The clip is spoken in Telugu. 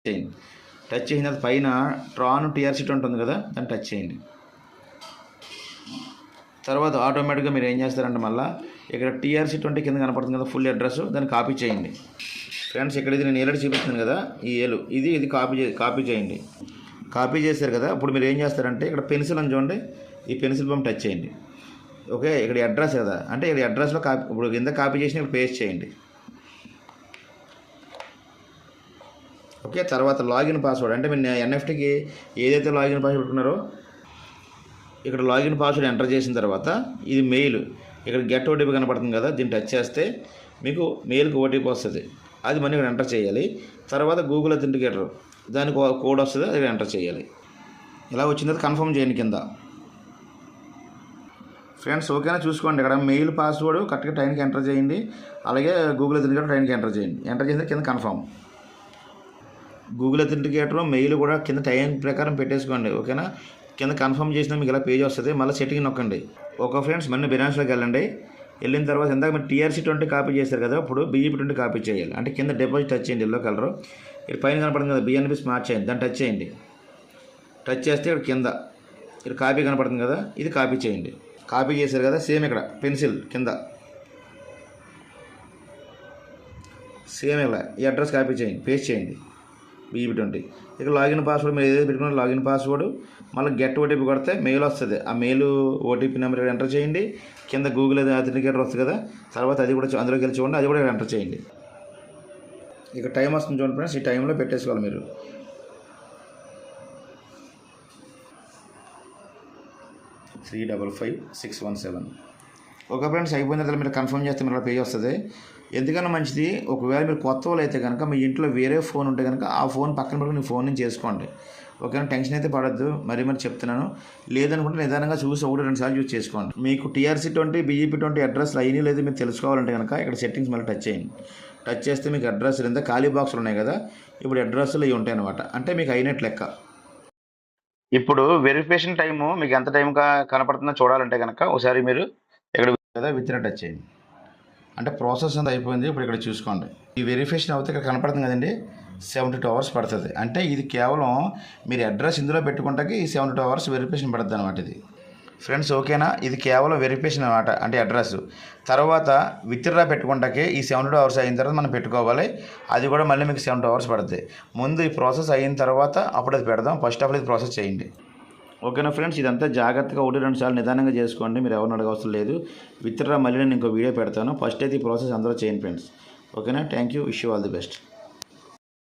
చేయండి. టచ్ చేసిన తర్వాత పైన ట్రాన్ టీఆర్ షీట్ ఉంటుంది కదా, దాన్ని టచ్ చేయండి. తర్వాత ఆటోమేటిక్గా మీరు ఏం చేస్తారంటే మళ్ళీ ఇక్కడ టీఆర్సీ 20 కింద కనపడుతుంది కదా ఫుల్ అడ్రస్, దాన్ని కాపీ చేయండి. ఫ్రెండ్స్ ఇక్కడ ఇది నేను ఏలడి చూపిస్తున్నాను కదా, ఈ ఏలు ఇది కాపీ చేయండి. కాపీ చేశారు కదా, ఇప్పుడు మీరు ఏం చేస్తారంటే ఇక్కడ పెన్సిల్ అని చూడండి, ఈ పెన్సిల్ బొమ్మ టచ్ చేయండి. ఓకే, ఇక్కడ అడ్రస్ కదా, అంటే ఇక్కడ అడ్రస్లో కాపీ, ఇప్పుడు కింద కాపీ చేసి ఇక్కడ పేస్ట్ చేయండి. ఓకే, తర్వాత లాగిన్ పాస్వర్డ్ అంటే మీరు ఎన్ఎఫ్టీకి ఏదైతే లాగిన్ పాస్వర్డ్ పెట్టుకున్నారో ఇక్కడ లాగిన్ పాస్వర్డ్ ఎంటర్ చేసిన తర్వాత ఇది మెయిల్, ఇక్కడ గెట్ ఓటీపీ కనపడుతుంది కదా, దీన్ని టచ్ చేస్తే మీకు మెయిల్కి ఓటీపీ వస్తుంది. అది మళ్ళీ ఇక్కడ ఎంటర్ చేయాలి. తర్వాత గూగుల్ అథెంటికేటర్ దానికి కోడ్ వస్తుంది, అది ఎంటర్ చేయాలి. ఇలా వచ్చిన తర్వాత కన్ఫర్మ్ చేయండి కింద. ఫ్రెండ్స్ ఓకేనా, చూసుకోండి ఇక్కడ మెయిల్ పాస్వర్డ్ కరెక్ట్గా టైంకి ఎంటర్ చేయండి. అలాగే గూగుల్ అథెంటికేటర్ టైంకి ఎంటర్ చేయండి. ఎంటర్ చేసిన కింద కన్ఫర్మ్. గూగుల్ అథెంటికేటర్ మెయిల్ కూడా కింద టైం ప్రకారం పెట్టేసుకోండి. ఓకేనా, కింద కన్ఫర్మ్ చేసిన మీకు ఇలా పేజ్ వస్తుంది. మళ్ళీ సెట్టింగ్ నొక్కండి. ఓకే ఫ్రెండ్స్, మళ్ళీ బినాన్స్లోకి వెళ్ళండి. వెళ్ళిన తర్వాత ఇందాక మీరు టీఆర్సీ 20 కాపీ చేశారు కదా, ఇప్పుడు BEP 20 కాపీ చేయాలి. అంటే కింద డిపాజిట్ టచ్ చేయండి, ఎల్లో కలర్. ఇక్కడ పైన కనపడుతుంది కదా BNB స్మార్ట్ చైన్, దాన్ని టచ్ చేయండి. టచ్ చేస్తే ఇక్కడ కింద ఇక్కడ కాపీ కనపడుతుంది కదా, ఇది కాపీ చేయండి. కాపీ చేశారు కదా, సేమ్ ఇక్కడ పెన్సిల్ కింద సేమ్ ఇలా ఈ అడ్రస్ కాపీ చేయండి, పేస్ట్ చేయండి. BEP 20 ఇక్కడ లాగిన్ పాస్వర్డ్ మీరు ఏదైతే పెట్టుకున్నారో లాగిన్ పాస్వర్డ్, మళ్ళీ గెట్ ఓటీపీ కొడితే మెయిల్ వస్తుంది. ఆ మెయిల్ ఓటీపీ నెంబర్ ఇక్కడ ఎంటర్ చేయండి. కింద గూగుల్ అథెంటికేటర్ వస్తుంది కదా, తర్వాత అది కూడా అందులోకి వెళ్ళి చూడండి, అది కూడా ఇక్కడ ఎంటర్ చేయండి. ఇక టైం వస్తుంది చూడండి ఫ్రెండ్స్, ఈ టైంలో పెట్టేసుకోవాలి మీరు. త్రీ 55617. ఓకే ఫ్రెండ్స్, అయిపోయిన తర్వాత మీరు కన్ఫర్మ్ చేస్తే మీరు పేజ్ వస్తుంది. ఎందుకన్నా మంచిది, ఒకవేళ మీరు కొత్త వాళ్ళు అయితే కనుక మీ ఇంట్లో వేరే ఫోన్ ఉంటే కనుక ఆ ఫోన్ పక్కన పెట్టుకుని ఫోన్ నుంచి చేసుకోండి. ఓకేనా, టెన్షన్ అయితే పడద్దు. మరి చెప్తున్నాను, లేదనుకుంటే నిదానంగా చూసి 1-2 సార్లు యూజ్ చేసుకోండి. మీకు టీఆర్సీ 20 BEP 20 అడ్రస్లు అయినా లేదు మీరు తెలుసుకోవాలంటే కనుక ఇక్కడ సెట్టింగ్స్ మళ్ళీ టచ్ చేయండి. టచ్ చేస్తే మీకు అడ్రస్ కింద ఖాళీ బాక్సులు ఉన్నాయి కదా, ఇప్పుడు అడ్రస్లు ఇవి ఉంటాయి అనమాట. అంటే మీకు అయినట్టు లెక్క. ఇప్పుడు వెరిఫికేషన్ టైము మీకు ఎంత టైంగా కనపడుతుందో చూడాలంటే కనుక ఒకసారి మీరు ఇక్కడ కదా విత్ టచ్ చేయండి. అంటే ప్రాసెస్ అంతా అయిపోయింది. ఇప్పుడు ఇక్కడ చూసుకోండి, ఈ వెరిఫికేషన్ అవుతే ఇక్కడ కనపడుతుంది కదండి, 72 అవర్స్ పడుతుంది. అంటే ఇది కేవలం మీరు అడ్రస్ ఇందులో పెట్టుకుంటాకి ఈ 72 అవర్స్ వెరిఫికేషన్ పడుతుంది అనమాట. ఇది ఫ్రెండ్స్ ఓకేనా, ఇది కేవలం వెరిఫికేషన్ అనమాట, అంటే అడ్రస్. తర్వాత విత్డ్రా పెట్టుకుంటాకి ఈ 72 అవర్స్ అయిన తర్వాత మనం పెట్టుకోవాలి. అది కూడా మళ్ళీ మీకు 72 అవర్స్ పడుతుంది. ముందు ఈ ప్రాసెస్ అయిన తర్వాత అప్పుడు అది పెడదాం. ఫస్ట్ ఆఫ్ ఆల్ ఇది ప్రాసెస్ చేయండి. ఓకేనా ఫ్రెండ్స్, ఇదంతా జాగ్రత్తగా 1-2 సార్లు నిదానంగా చేసుకోండి. మీరు ఎవరిని అడగవసరం లేదు. విత్డ్రా మళ్ళీ నేను ఇంకో వీడియో పెడతాను. ఫస్ట్ అయితే ఈ ప్రాసెస్ అందరూ చేయండి ఫ్రెండ్స్. ఓకేనా, thank you, wish you all the best.